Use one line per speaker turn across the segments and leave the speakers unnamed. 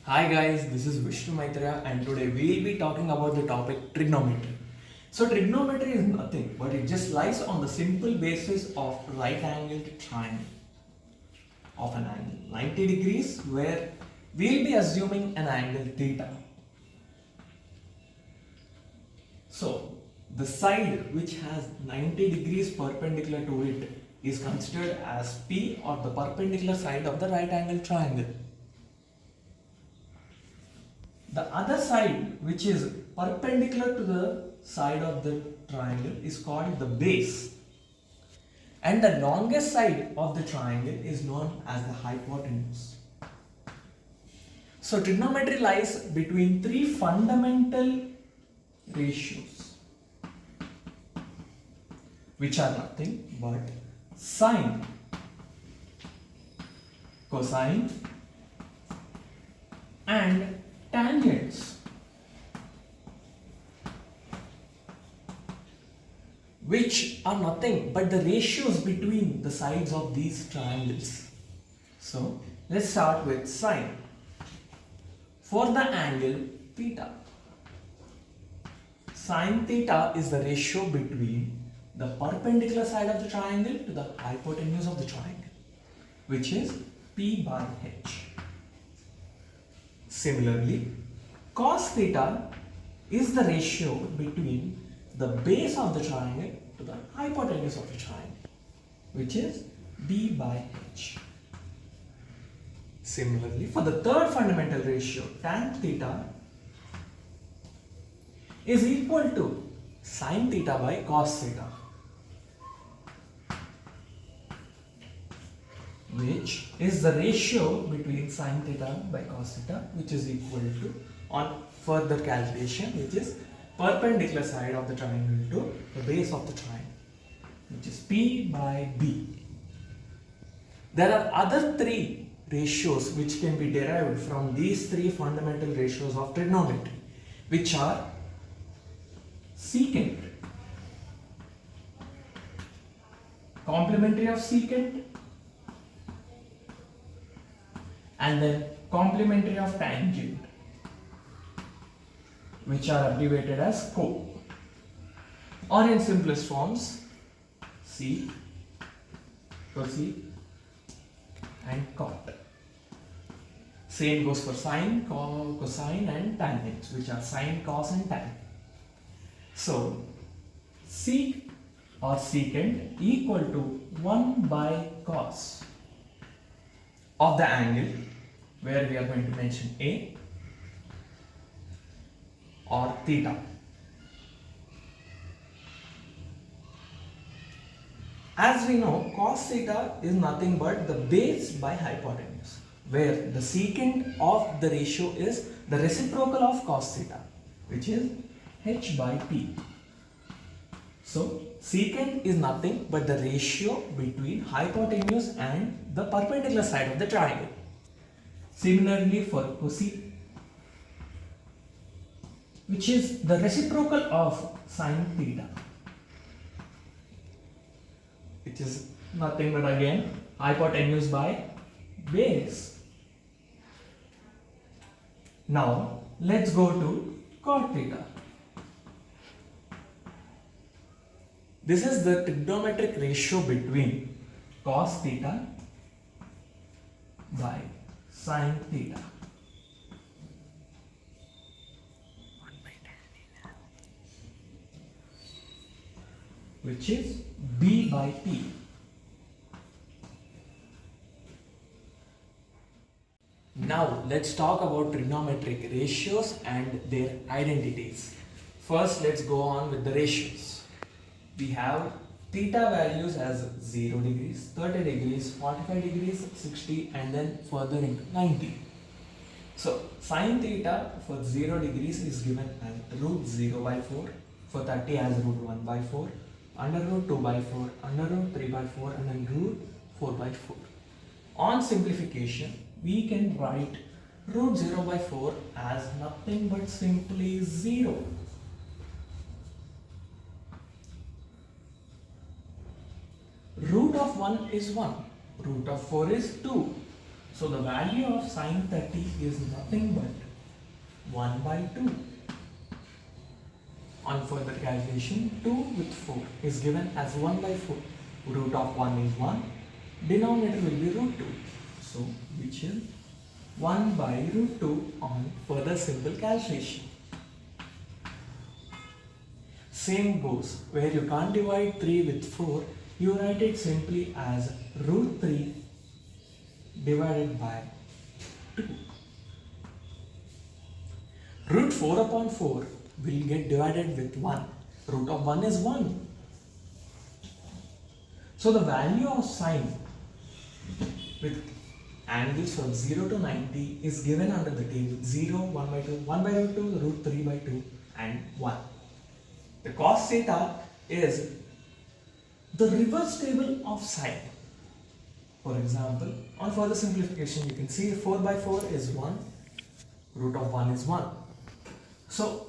Hi guys, this is Vishnu Maitreya and today we will be talking about the topic trigonometry. So trigonometry is nothing but it just lies on the simple basis of right angled triangle of an angle 90 degrees where we will be assuming an angle theta. So the side which has 90 degrees perpendicular to it is considered as P or the perpendicular side of the right angled triangle. The other side which is perpendicular to the side of the triangle is called the base, and the longest side of the triangle is known as the hypotenuse. So trigonometry lies between three fundamental ratios which are nothing but sine, cosine and tangents, which are nothing but the ratios between the sides of these triangles. So let's start with sine. For the angle theta, sine theta is the ratio between the perpendicular side of the triangle to the hypotenuse of the triangle, which is P by H. Similarly, cos theta is the ratio between the base of the triangle to the hypotenuse of the triangle, which is B by H. Similarly, for the third fundamental ratio, tan theta is equal to sin theta by cos theta, which is the ratio between sin theta by cos theta, which is equal to, on further calculation, which is perpendicular side of the triangle to the base of the triangle, which is P by B. There are other three ratios which can be derived from these three fundamental ratios of trigonometry, which are secant, complementary of secant, and then complementary of tangent, which are abbreviated as co, or in simplest forms C, cosec and cot. Same goes for sine, cosine and tangents, which are sine, cos and tan. So sec or secant equal to 1 by cos of the angle where we are going to mention A or theta. As we know, cos theta is nothing but the base by hypotenuse, where the secant of the ratio is the reciprocal of cos theta, which is h by p. So secant is nothing but the ratio between hypotenuse and the perpendicular side of the triangle. Similarly for cosec, which is the reciprocal of sin theta, which is nothing but again hypotenuse by base. Now let's go to cot theta. This is the trigonometric ratio between cos theta by sin theta, which is B by P. Now let's talk about trigonometric ratios and their identities. First, let's go on with the ratios. We have theta values as 0 degrees, 30 degrees, 45 degrees, 60 and then further into 90. So sin theta for 0 degrees is given as root 0 by 4, for 30 as root 1 by 4, under root 2 by 4, under root 3 by 4 and then root 4 by 4. On simplification, we can write root 0 by 4 as nothing but simply 0. Root of 1 is 1, root of 4 is 2. So the value of sine 30 is nothing but 1 by 2. On further calculation, 2 with 4 is given as 1 by 4. Root of 1 is 1. Denominator will be root 2. So which is 1 by root 2 on further simple calculation. Same goes where you can't divide 3 with 4, you write it simply as root 3 divided by 2. Root 4 upon 4 will get divided with 1. Root of 1 is 1. So the value of sine with angles from 0 to 90 is given under the table 0, 1 by 2, 1 by root 2, root 3 by 2 and 1. The cos theta is the reverse table of sine. For example, on further simplification you can see 4 by 4 is 1, root of 1 is 1. So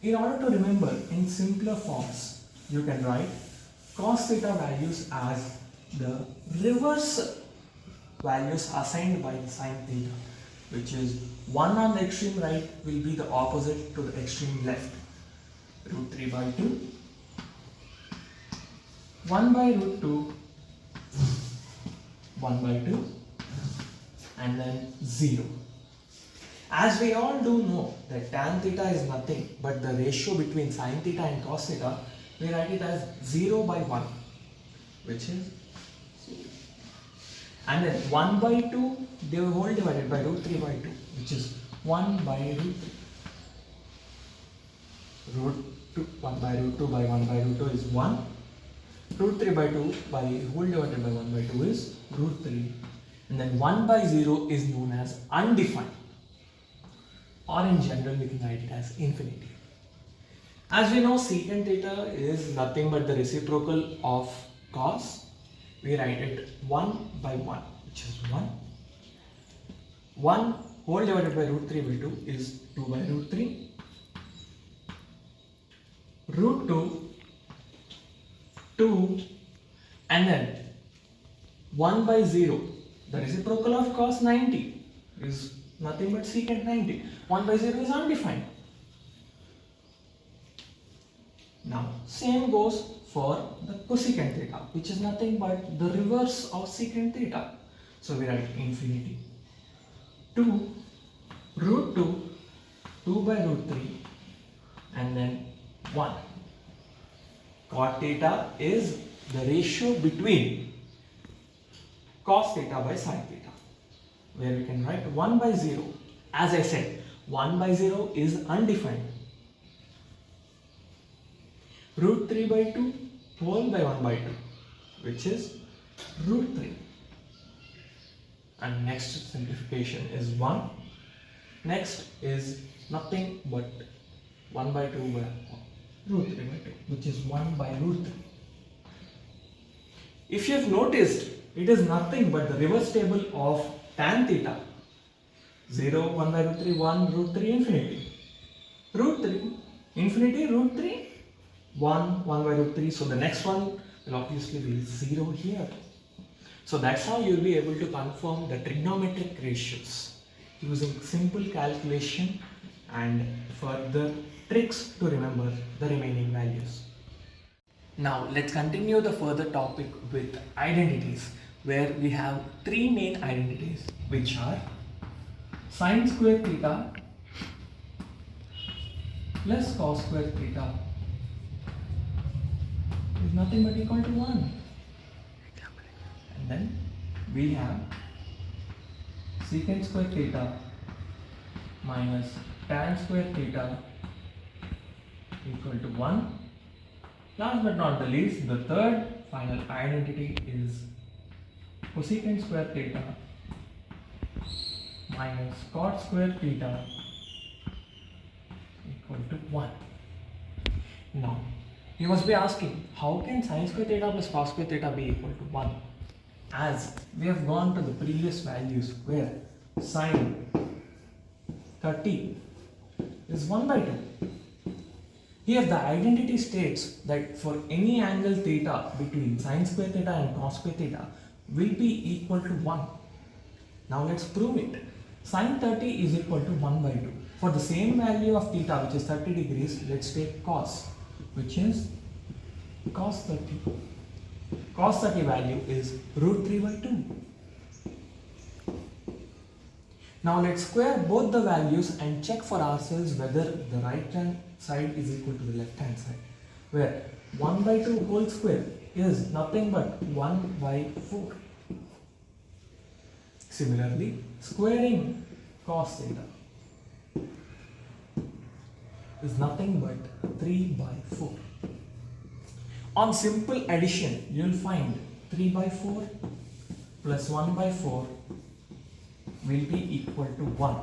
in order to remember in simpler forms, you can write cos theta values as the reverse values assigned by the sine theta, which is 1 on the extreme right will be the opposite to the extreme left. Root 3 by 2, 1 by root 2, 1 by 2 and then 0. As we all do know that tan theta is nothing but the ratio between sine theta and cos theta, we write it as 0 by 1, which is 0. And then 1 by 2, they were whole divided by root 3 by 2, which is 1 by root 3. Root 2, 1 by root 2 by 1 by root 2 is 1. Root 3 by 2 by whole divided by 1 by 2 is root 3. And then 1 by 0 is known as undefined. Or in general, we can write it as infinity. As we know, secant theta is nothing but the reciprocal of cos. We write it 1 by 1, which is 1. 1 whole divided by root 3 by 2 is 2 by root 3. Root 2, 2, and then 1 by 0. The reciprocal of cos 90 is nothing but secant 90. 1 by 0 is undefined. Now, same goes for the cosecant theta, which is nothing but the reverse of secant theta. So we write infinity 2 root 2, 2 by root 3, and then 1. Cot theta is the ratio between cos theta by sin theta, where we can write 1 by 0. As I said, 1 by 0 is undefined. Root 3 by 2 whole by 1 by 2, which is root 3. And next simplification is 1. Next is nothing but 1 by 2 by root 3 by 2, which is 1 by root 3. If you have noticed, it is nothing but the reverse table of tan theta. 0, 1 by root 3, 1, root 3, infinity. Root 3, infinity, root 3, 1, 1 by root 3. So the next one will obviously be 0 here. So that's how you will be able to confirm the trigonometric ratios using simple calculation and further tricks to remember the remaining values. Now let's continue the further topic with identities, where we have three main identities, which are sin square theta plus cos square theta is nothing but equal to 1. And then we have secant square theta minus tan square theta equal to 1. Last but not the least, the third final identity is cosecant square theta minus cot square theta equal to 1. Now, you must be asking, how can sin square theta plus cos square theta be equal to 1? As we have gone to the previous values where sin 30 is 1 by 2. Here the identity states that for any angle theta between sin square theta and cos square theta will be equal to 1. Now let's prove it. Sin 30 is equal to 1 by 2. For the same value of theta, which is 30 degrees, let's take cos, which is cos 30. Cos 30 value is root 3 by 2. Now let's square both the values and check for ourselves whether the right hand side is equal to the left hand side. Where 1 by 2 whole square is nothing but 1 by 4. Similarly, squaring cos theta is nothing but 3 by 4. On simple addition, you will find 3 by 4 plus 1 by 4 will be equal to 1.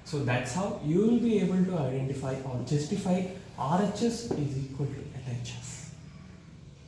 So that's how you will be able to identify or justify RHS is equal to LHS.